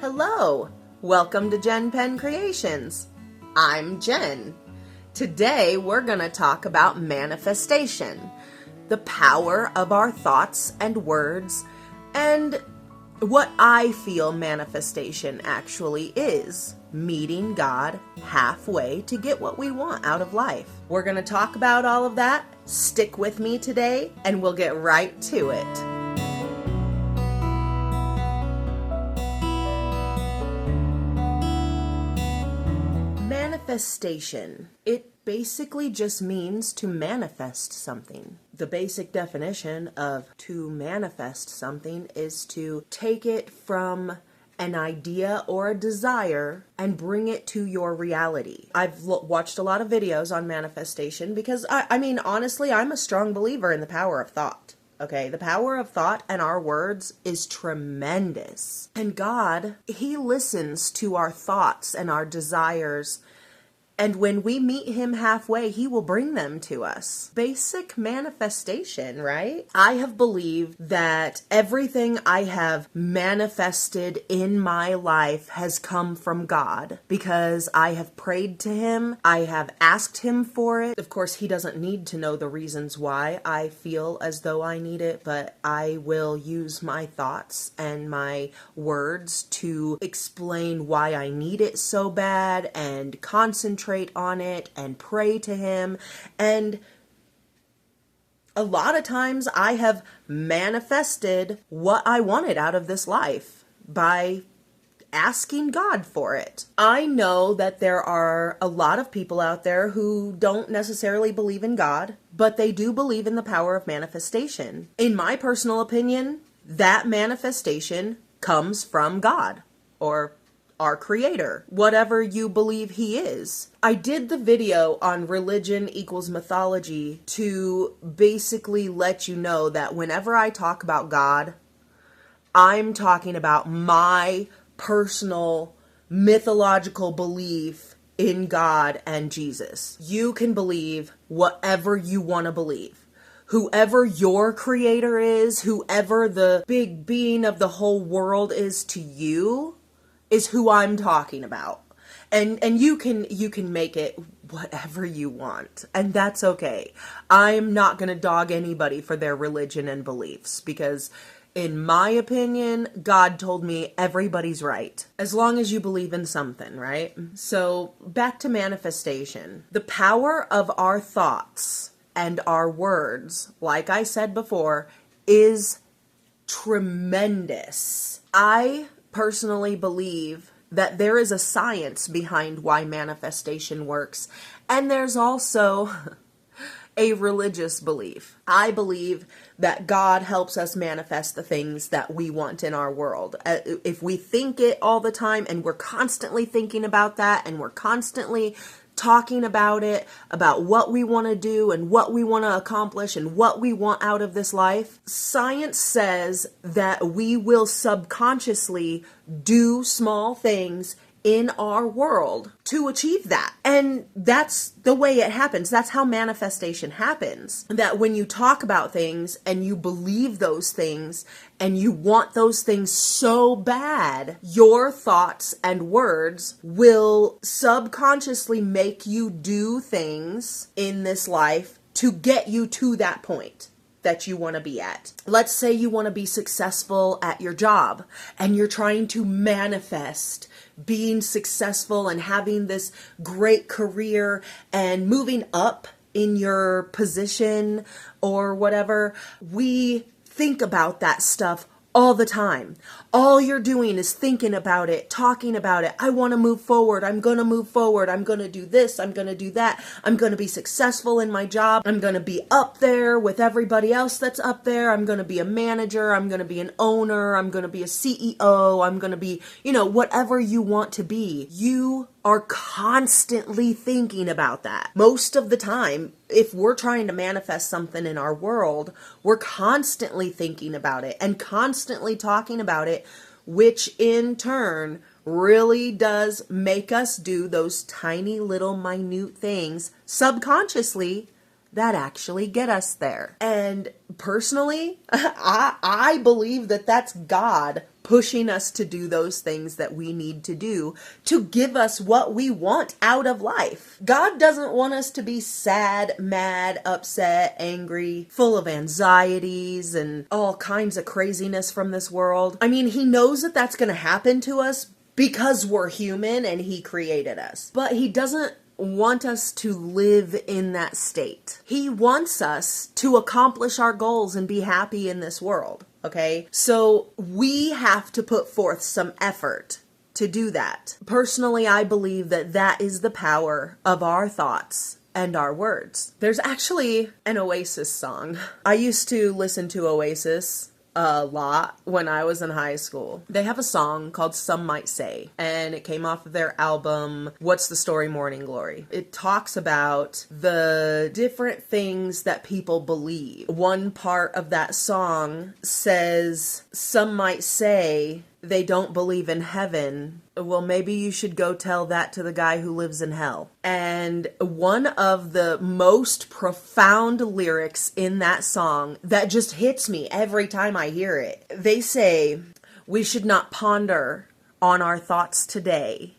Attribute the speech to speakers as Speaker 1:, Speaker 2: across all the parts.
Speaker 1: Hello, welcome to Jen Penn Creations. I'm Jen. Today we're going to talk about manifestation, the power of our thoughts and words, and what I feel manifestation actually is, meeting God halfway to get what we want out of life. We're going to talk about all of that. Stick with me today and we'll get right to it. Manifestation. It basically just means to manifest something. The basic definition of to manifest something is to take it from an idea or a desire and bring it to your reality. I've watched a lot of videos on manifestation because, honestly, I'm a strong believer in the power of thought. Okay, the power of thought and our words is tremendous. And God, He listens to our thoughts and our desires. And when we meet Him halfway, He will bring them to us. Basic manifestation, right? I have believed that everything I have manifested in my life has come from God because I have prayed to Him. I have asked Him for it. Of course, He doesn't need to know the reasons why I feel as though I need it, but I will use my thoughts and my words to explain why I need it so bad and concentrate on it and pray to Him. And a lot of times I have manifested what I wanted out of this life by asking God for it. I know that there are a lot of people out there who don't necessarily believe in God, but they do believe in the power of manifestation. In my personal opinion, that manifestation comes from God, or our Creator, whatever you believe He is. I did the video on religion equals mythology to basically let you know that whenever I talk about God, I'm talking about my personal mythological belief in God and Jesus. You can believe whatever you want to believe. Whoever your Creator is, whoever the big being of the whole world is to you, is who I'm talking about. And you can make it whatever you want, and that's okay. I'm not going to dog anybody for their religion and beliefs because in my opinion, God told me everybody's right as long as you believe in something, right? So back to manifestation. The power of our thoughts and our words, like I said before, is tremendous. I personally believe that there is a science behind why manifestation works, and there's also a religious belief. I believe that God helps us manifest the things that we want in our world. If we think it all the time and we're constantly thinking about that and we're constantly talking about it, about what we want to do and what we want to accomplish and what we want out of this life, science says that we will subconsciously do small things in our world to achieve that. And that's the way it happens. That's how manifestation happens. That when you talk about things and you believe those things and you want those things so bad, your thoughts and words will subconsciously make you do things in this life to get you to that point that you want to be at. Let's say you want to be successful at your job and you're trying to manifest being successful and having this great career and moving up in your position or whatever. We think about that stuff all the time. All you're doing is thinking about it, talking about it. I want to move forward. I'm going to move forward. I'm going to do this. I'm going to do that. I'm going to be successful in my job. I'm going to be up there with everybody else that's up there. I'm going to be a manager. I'm going to be an owner. I'm going to be a CEO. I'm going to be, whatever you want to be. You are constantly thinking about that. Most of the time, if we're trying to manifest something in our world, we're constantly thinking about it and constantly talking about it, which in turn really does make us do those tiny little minute things subconsciously that actually get us there. And personally, I believe that that's God pushing us to do those things that we need to do to give us what we want out of life. God doesn't want us to be sad, mad, upset, angry, full of anxieties and all kinds of craziness from this world. I mean, he knows that that's going to happen to us because we're human and he created us. But he doesn't want us to live in that state. He wants us to accomplish our goals and be happy in this world. Okay, so we have to put forth some effort to do that. Personally, I believe that that is the power of our thoughts and our words. There's actually an Oasis song. I used to listen to Oasis a lot when I was in high school. They have a song called Some Might Say, and it came off of their album, What's the Story, Morning Glory. It talks about the different things that people believe. One part of that song says, some might say they don't believe in heaven. Well, maybe you should go tell that to the guy who lives in hell. And one of the most profound lyrics in that song that just hits me every time I hear it, they say, we should not ponder on our thoughts today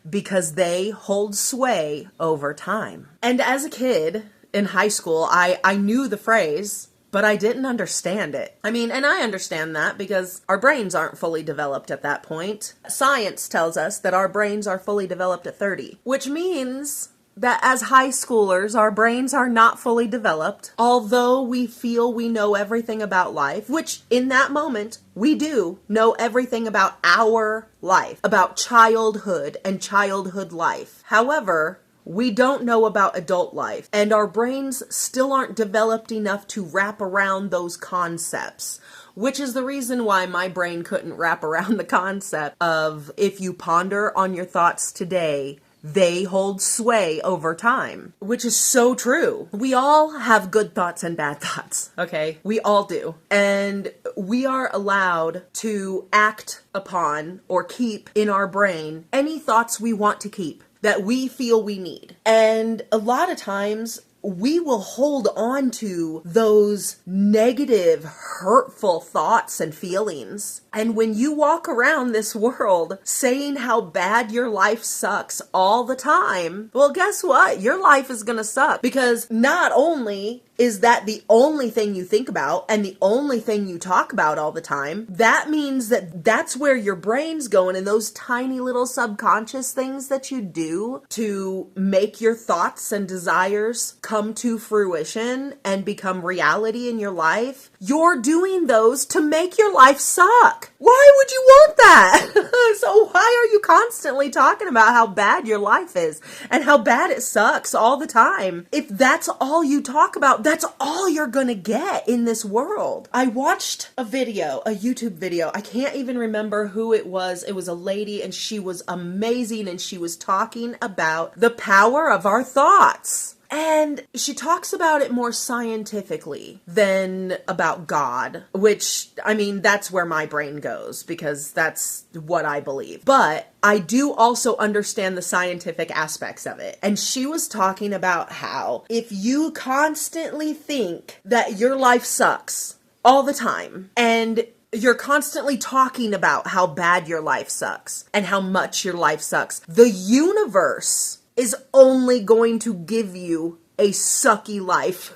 Speaker 1: because they hold sway over time. And as a kid in high school, I knew the phrase, but I didn't understand it. I mean, and I understand that because our brains aren't fully developed at that point. Science tells us that our brains are fully developed at 30, which means that as high schoolers, our brains are not fully developed. Although we feel we know everything about life, which in that moment, we do know everything about our life, about childhood and childhood life. However, we don't know about adult life, and our brains still aren't developed enough to wrap around those concepts, which is the reason why my brain couldn't wrap around the concept of if you ponder on your thoughts today, they hold sway over time, which is so true. We all have good thoughts and bad thoughts, okay? We all do. And we are allowed to act upon or keep in our brain any thoughts we want to keep, that we feel we need. And a lot of times we will hold on to those negative, hurtful thoughts and feelings. And when you walk around this world saying how bad your life sucks all the time, well, guess what? Your life is gonna suck, because not only is that the only thing you think about and the only thing you talk about all the time, that means that that's where your brain's going, and those tiny little subconscious things that you do to make your thoughts and desires come to fruition and become reality in your life, you're doing those to make your life suck. Why would you want that? So why are you constantly talking about how bad your life is and how bad it sucks all the time? If that's all you talk about, that's all you're gonna get in this world. I watched a YouTube video. I can't even remember who it was. It was a lady, and she was amazing, and she was talking about the power of our thoughts. And she talks about it more scientifically than about God, which, I mean, that's where my brain goes because that's what I believe. But I do also understand the scientific aspects of it. And she was talking about how if you constantly think that your life sucks all the time, and you're constantly talking about how bad your life sucks and how much your life sucks, the universe is only going to give you a sucky life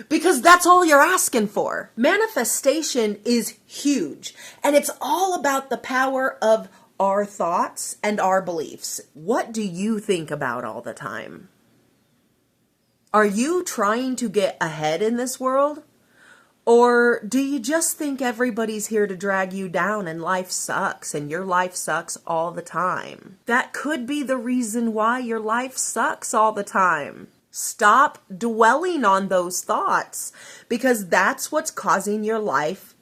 Speaker 1: because that's all you're asking for. Manifestation is huge, and it's all about the power of our thoughts and our beliefs. What do you think about all the time? Are you trying to get ahead in this world? Or do you just think everybody's here to drag you down and life sucks and your life sucks all the time? That could be the reason why your life sucks all the time. Stop dwelling on those thoughts, because that's what's causing your life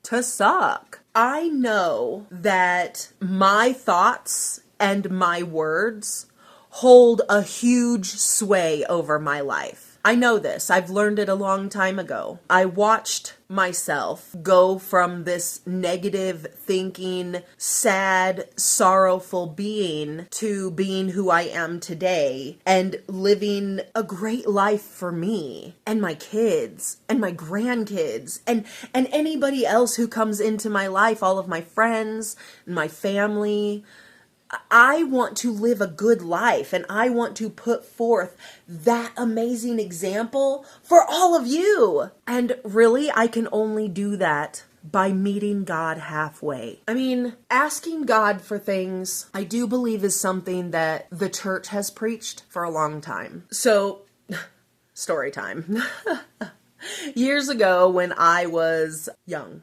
Speaker 1: to suck. I know that my thoughts and my words hold a huge sway over my life. I know this. I've learned it a long time ago. I watched myself go from this negative thinking, sad, sorrowful being to being who I am today and living a great life for me and my kids and my grandkids and anybody else who comes into my life, all of my friends and my family. I want to live a good life, and I want to put forth that amazing example for all of you. And really, I can only do that by meeting God halfway. I mean, asking God for things, I do believe is something that the church has preached for a long time. So, story time. Years ago when I was young,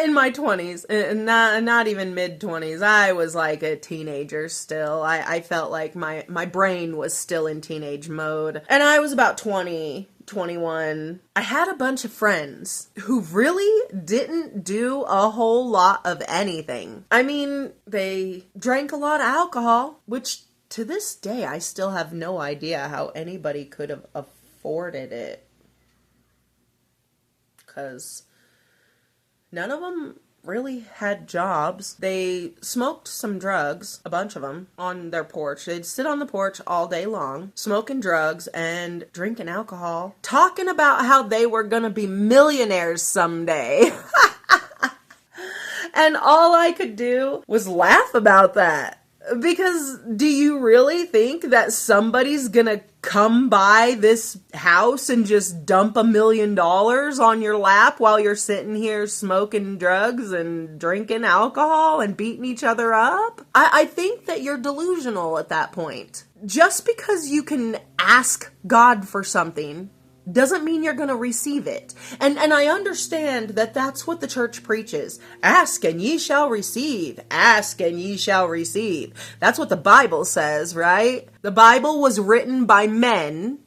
Speaker 1: in my 20s, and not even mid-20s, I was like a teenager still. I felt like my brain was still in teenage mode. And I was about 20, 21. I had a bunch of friends who really didn't do a whole lot of anything. I mean, they drank a lot of alcohol, which to this day I still have no idea how anybody could have afforded it. Because none of them really had jobs. They smoked some drugs, a bunch of them, on their porch. They'd sit on the porch all day long, smoking drugs and drinking alcohol, talking about how they were gonna be millionaires someday. And all I could do was laugh about that. Because do you really think that somebody's gonna come by this house and just dump $1 million on your lap while you're sitting here smoking drugs and drinking alcohol and beating each other up? I think that you're delusional at that point. Just because you can ask God for something doesn't mean you're going to receive it. And I understand that that's what the church preaches. Ask and ye shall receive. Ask and ye shall receive. That's what the Bible says, right? The Bible was written by men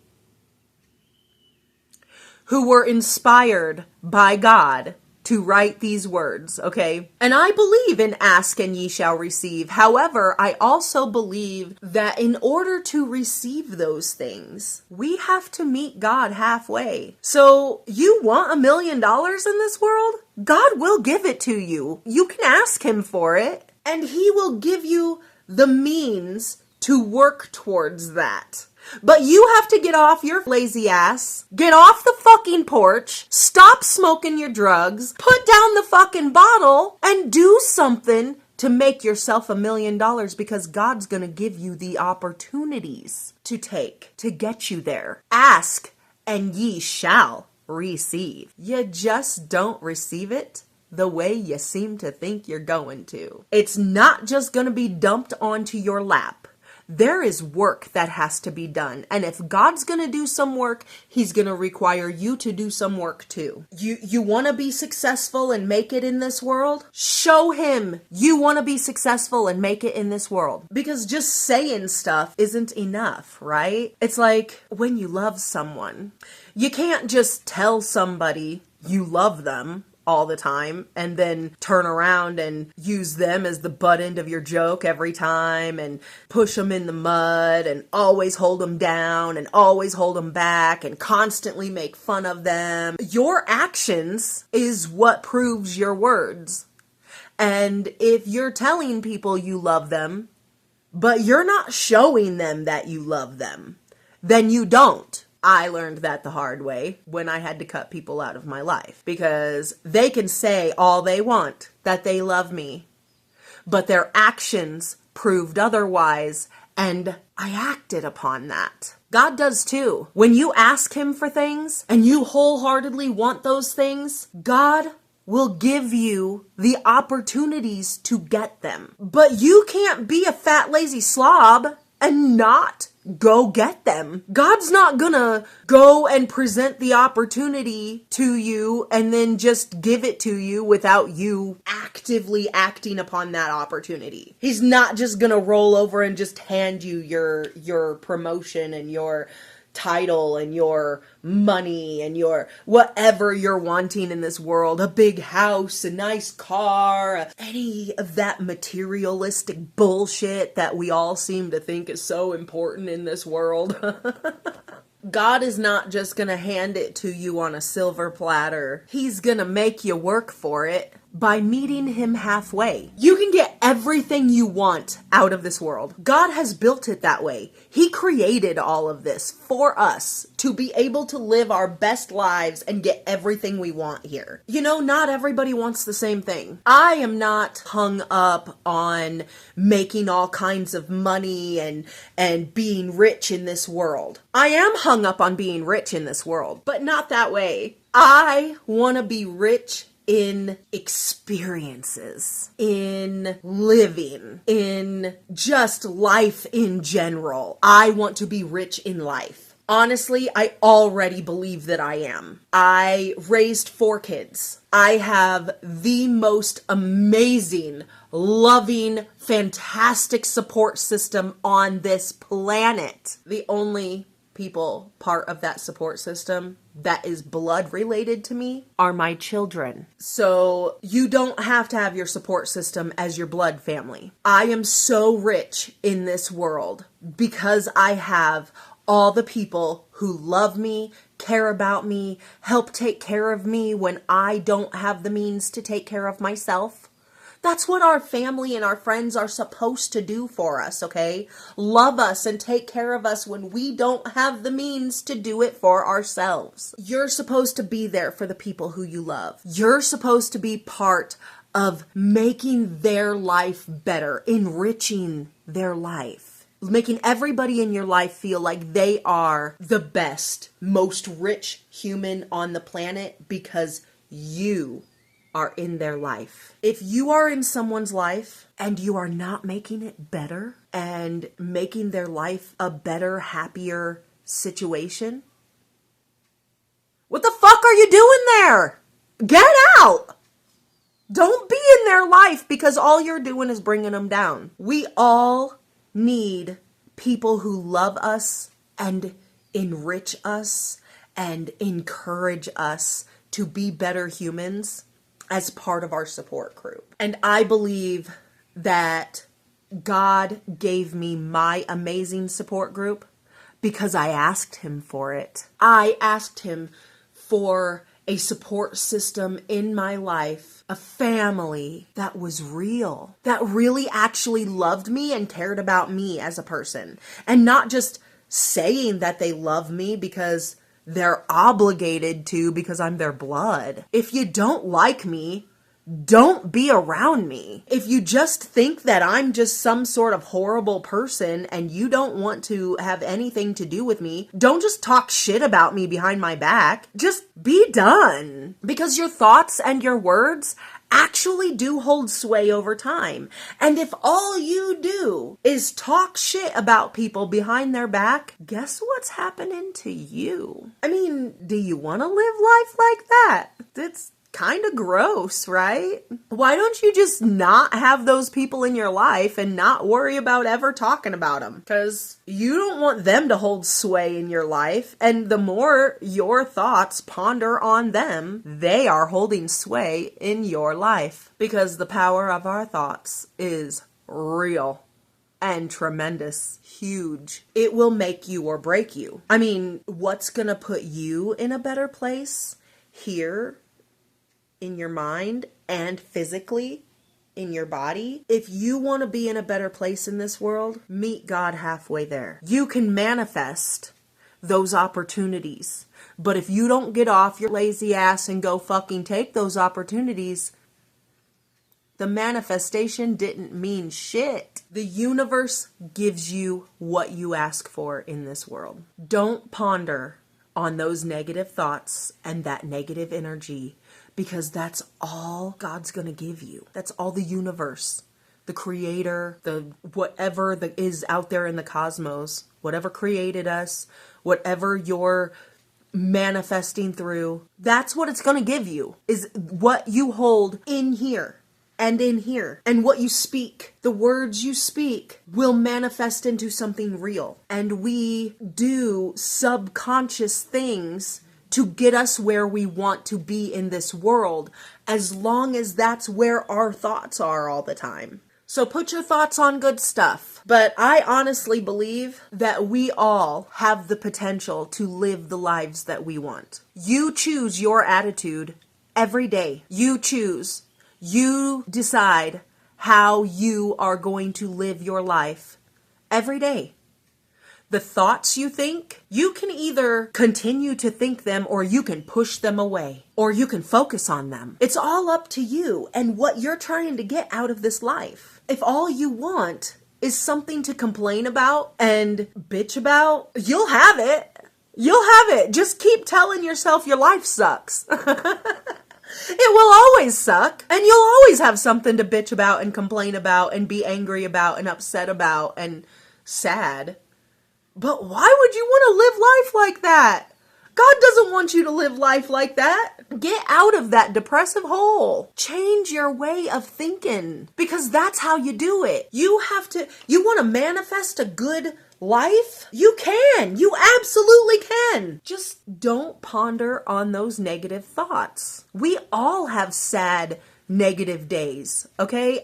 Speaker 1: who were inspired by God to write these words, okay? And I believe in ask and ye shall receive. However, I also believe that in order to receive those things, we have to meet God halfway. So you want $1 million in this world? God will give it to you. You can ask him for it, and he will give you the means to work towards that. But you have to get off your lazy ass, get off the fucking porch, stop smoking your drugs, put down the fucking bottle, and do something to make yourself $1 million, because God's gonna give you the opportunities to take to get you there. Ask and ye shall receive. You just don't receive it the way you seem to think you're going to. It's not just gonna be dumped onto your lap. There is work that has to be done. And if God's going to do some work, he's going to require you to do some work too. You want to be successful and make it in this world? Show him you want to be successful and make it in this world. Because just saying stuff isn't enough, right? It's like when you love someone. You can't just tell somebody you love them all the time and then turn around and use them as the butt end of your joke every time and push them in the mud and always hold them down and always hold them back and constantly make fun of them. Your actions is what proves your words. And if you're telling people you love them, but you're not showing them that you love them, then you don't. I learned that the hard way when I had to cut people out of my life, because they can say all they want that they love me, but their actions proved otherwise, and I acted upon that. God does too. When you ask him for things and you wholeheartedly want those things, God will give you the opportunities to get them. But you can't be a fat, lazy slob and not go get them. God's not gonna go and present the opportunity to you and then just give it to you without you actively acting upon that opportunity. He's not just gonna roll over and just hand you your promotion and your title and your money and your whatever you're wanting in this world, a big house, a nice car, any of that materialistic bullshit that we all seem to think is so important in this world. God is not just gonna hand it to you on a silver platter. He's gonna make you work for it by meeting him halfway. You can get everything you want out of this world. God has built it that way. He created all of this for us to be able to live our best lives and get everything we want here. You know, not everybody wants the same thing. I am not hung up on making all kinds of money and being rich in this world. I am hung up on being rich in this world, but not that way. I want to be rich in experiences, in living, in just life in general. I want to be rich in life. Honestly, I already believe that I am. I raised 4 kids. I have the most amazing, loving, fantastic support system on this planet. The only people part of that support system that is blood related to me are my children. So you don't have to have your support system as your blood family. I am so rich in this world because I have all the people who love me, care about me, help take care of me when I don't have the means to take care of myself. That's what our family and our friends are supposed to do for us, okay? Love us and take care of us when we don't have the means to do it for ourselves. You're supposed to be there for the people who you love. You're supposed to be part of making their life better, enriching their life, making everybody in your life feel like they are the best, most rich human on the planet because you are in their life. If you are in someone's life and you are not making it better and making their life a better, happier situation, what the fuck are you doing there? Get out! Don't be in their life because all you're doing is bringing them down. We all need people who love us and enrich us and encourage us to be better humans as part of our support group. And I believe that God gave me my amazing support group because I asked him for it. I asked him for a support system in my life, a family that was real, that really actually loved me and cared about me as a person, and not just saying that they love me because they're obligated to because I'm their blood. If you don't like me, don't be around me. If you just think that I'm just some sort of horrible person and you don't want to have anything to do with me, don't just talk shit about me behind my back. Just be done. Because your thoughts and your words actually do hold sway over time. And if all you do is talk shit about people behind their back, guess what's happening to you? I mean, do you want to live life like that? It's kind of gross, right? Why don't you just not have those people in your life and not worry about ever talking about them? Because you don't want them to hold sway in your life. And the more your thoughts ponder on them, they are holding sway in your life. Because the power of our thoughts is real and tremendous, huge. It will make you or break you. I mean, what's gonna put you in a better place here in your mind and physically in your body? If you want to be in a better place in this world, meet God halfway there. You can manifest those opportunities. But if you don't get off your lazy ass and go fucking take those opportunities, the manifestation didn't mean shit. The universe gives you what you ask for in this world. Don't ponder on those negative thoughts and that negative energy, because that's all God's gonna give you. That's all the universe, the creator, the whatever that is out there in the cosmos, whatever created us, whatever you're manifesting through, that's what it's gonna give you, is what you hold in here and in here. And what you speak, the words you speak, will manifest into something real. And we do subconscious things to get us where we want to be in this world, as long as that's where our thoughts are all the time. So put your thoughts on good stuff. But I honestly believe that we all have the potential to live the lives that we want. You choose your attitude every day. You choose. You decide how you are going to live your life every day. The thoughts you think, you can either continue to think them or you can push them away or you can focus on them. It's all up to you and what you're trying to get out of this life. If all you want is something to complain about and bitch about, you'll have it. You'll have it. Just keep telling yourself your life sucks. It will always suck, and you'll always have something to bitch about and complain about and be angry about and upset about and sad. But why would you want to live life like that? God doesn't want you to live life like that. Get out of that depressive hole. Change your way of thinking, because that's how you do it. You want to manifest a good life? You can. You absolutely can. Just don't ponder on those negative thoughts. We all have sad, negative days, okay?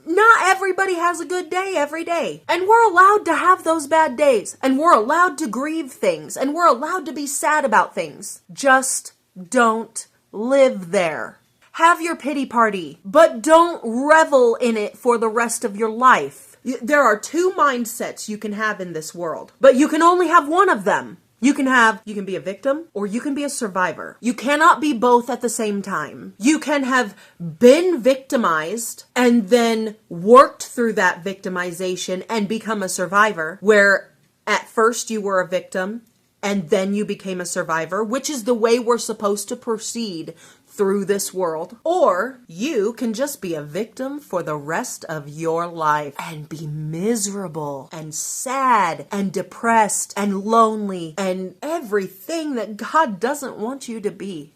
Speaker 1: Not everybody has a good day every day. And we're allowed to have those bad days. And we're allowed to grieve things. And we're allowed to be sad about things. Just don't live there. Have your pity party, but don't revel in it for the rest of your life. There are two mindsets you can have in this world, but you can only have one of them. You can be a victim or you can be a survivor. You cannot be both at the same time. You can have been victimized and then worked through that victimization and become a survivor, where at first you were a victim and then you became a survivor, which is the way we're supposed to proceed through this world. Or you can just be a victim for the rest of your life and be miserable and sad and depressed and lonely and everything that God doesn't want you to be.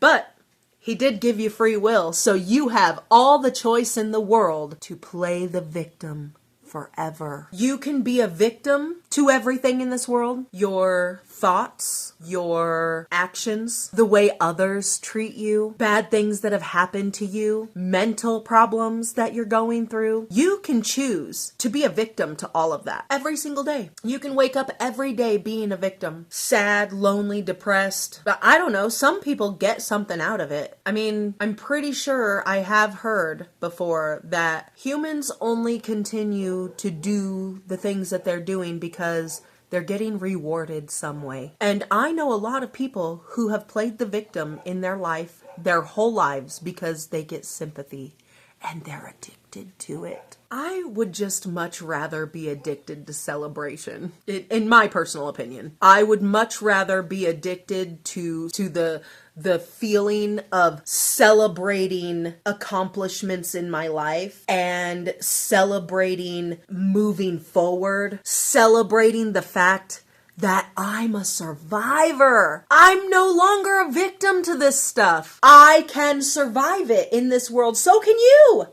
Speaker 1: But He did give you free will, so you have all the choice in the world to play the victim forever. You can be a victim to everything in this world. Your thoughts, your actions, the way others treat you, bad things that have happened to you, mental problems that you're going through. You can choose to be a victim to all of that every single day. You can wake up every day being a victim, sad, lonely, depressed. But I don't know, some people get something out of it. I mean, I'm pretty sure I have heard before that humans only continue to do the things that they're doing because they're getting rewarded some way. And I know a lot of people who have played the victim in their life, their whole lives, because they get sympathy and they're addicted to it. I would just much rather be addicted to celebration, in my personal opinion. I would much rather be addicted to the feeling of celebrating accomplishments in my life and celebrating moving forward, celebrating the fact that I'm a survivor. I'm no longer a victim to this stuff. I can survive it in this world. So can you.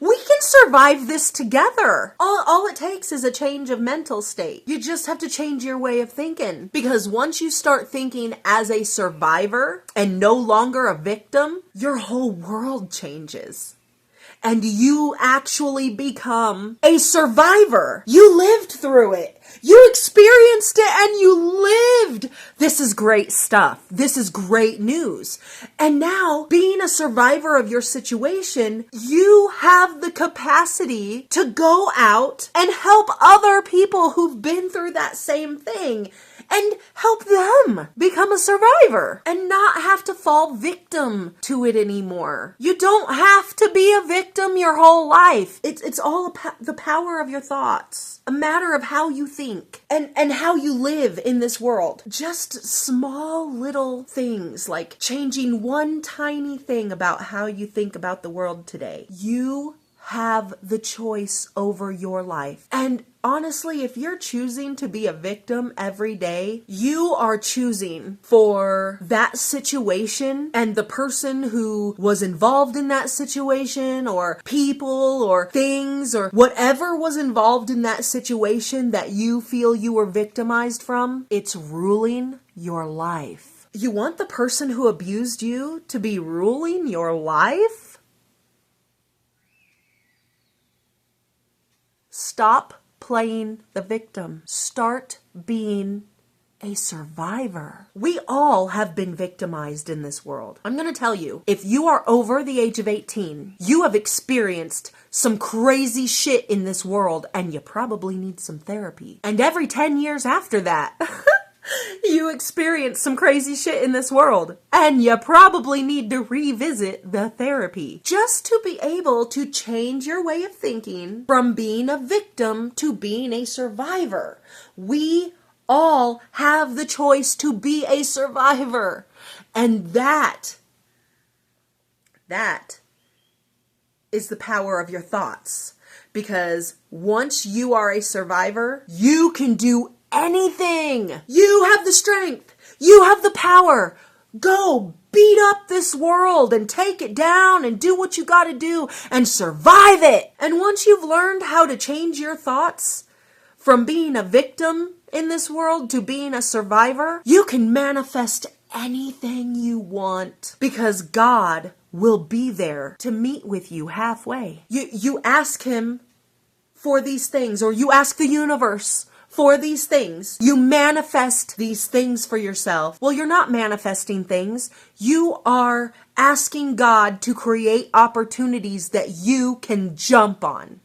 Speaker 1: We can survive this together. All it takes is a change of mental state. You just have to change your way of thinking. Because once you start thinking as a survivor and no longer a victim, your whole world changes. And you actually become a survivor. You lived through it. You experienced it and you lived. This is great stuff. This is great news. And now, being a survivor of your situation, you have the capacity to go out and help other people who've been through that same thing and help them become a survivor and not have to fall victim to it anymore. You don't have to be a victim your whole life. It's all the power of your thoughts. A matter of how you think and how you live in this world. Just small little things like changing one tiny thing about how you think about the world today. You have the choice over your life. And honestly, if you're choosing to be a victim every day, you are choosing for that situation and the person who was involved in that situation, or people or things or whatever was involved in that situation that you feel you were victimized from. It's ruling your life. You want the person who abused you to be ruling your life? Stop playing the victim. Start being a survivor. We all have been victimized in this world. I'm going to tell you, if you are over the age of 18, you have experienced some crazy shit in this world and you probably need some therapy. And every 10 years after that, you experience some crazy shit in this world and you probably need to revisit the therapy just to be able to change your way of thinking from being a victim to being a survivor. We all have the choice to be a survivor. And that is the power of your thoughts. Because once you are a survivor, you can do anything. You have the strength. You have the power. Go beat up this world and take it down and do what you got to do and survive it. And once you've learned how to change your thoughts from being a victim in this world to being a survivor, you can manifest anything you want because God will be there to meet with you halfway. You ask him for these things, or you ask the universe for these things. You manifest these things for yourself. Well, you're not manifesting things. You are asking God to create opportunities that you can jump on.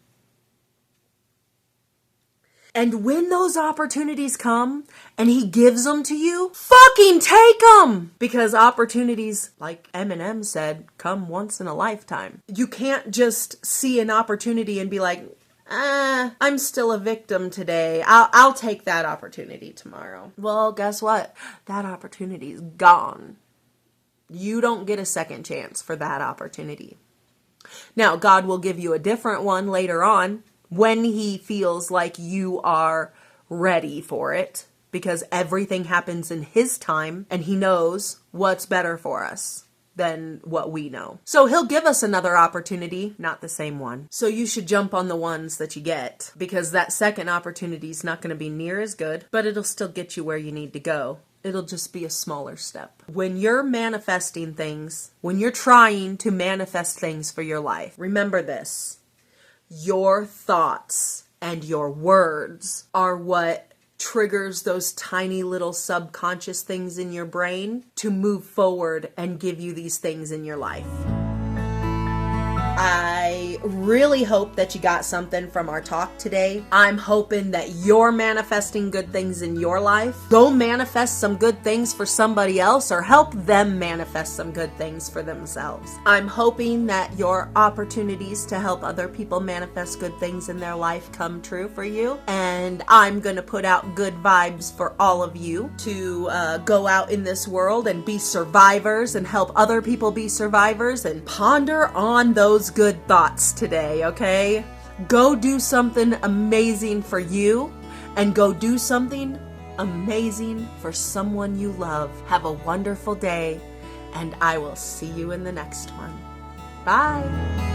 Speaker 1: And when those opportunities come and he gives them to you, fucking take them! Because opportunities, like Eminem said, come once in a lifetime. You can't just see an opportunity and be like, I'm still a victim today. I'll take that opportunity tomorrow. Well, guess what? That opportunity's gone. You don't get a second chance for that opportunity. Now, God will give you a different one later on, when he feels like you are ready for it, because everything happens in his time and he knows what's better for us than what we know. So he'll give us another opportunity, not the same one. So you should jump on the ones that you get, because that second opportunity is not going to be near as good, but it'll still get you where you need to go. It'll just be a smaller step. When you're manifesting things, when you're trying to manifest things for your life, remember this. Your thoughts and your words are what triggers those tiny little subconscious things in your brain to move forward and give you these things in your life. I really hope that you got something from our talk today. I'm hoping that you're manifesting good things in your life. Go manifest some good things for somebody else, or help them manifest some good things for themselves. I'm hoping that your opportunities to help other people manifest good things in their life come true for you. And I'm going to put out good vibes for all of you to go out in this world and be survivors and help other people be survivors, and ponder on those good thoughts today, okay? Go do something amazing for you, and go do something amazing for someone you love. Have a wonderful day, and I will see you in the next one. Bye!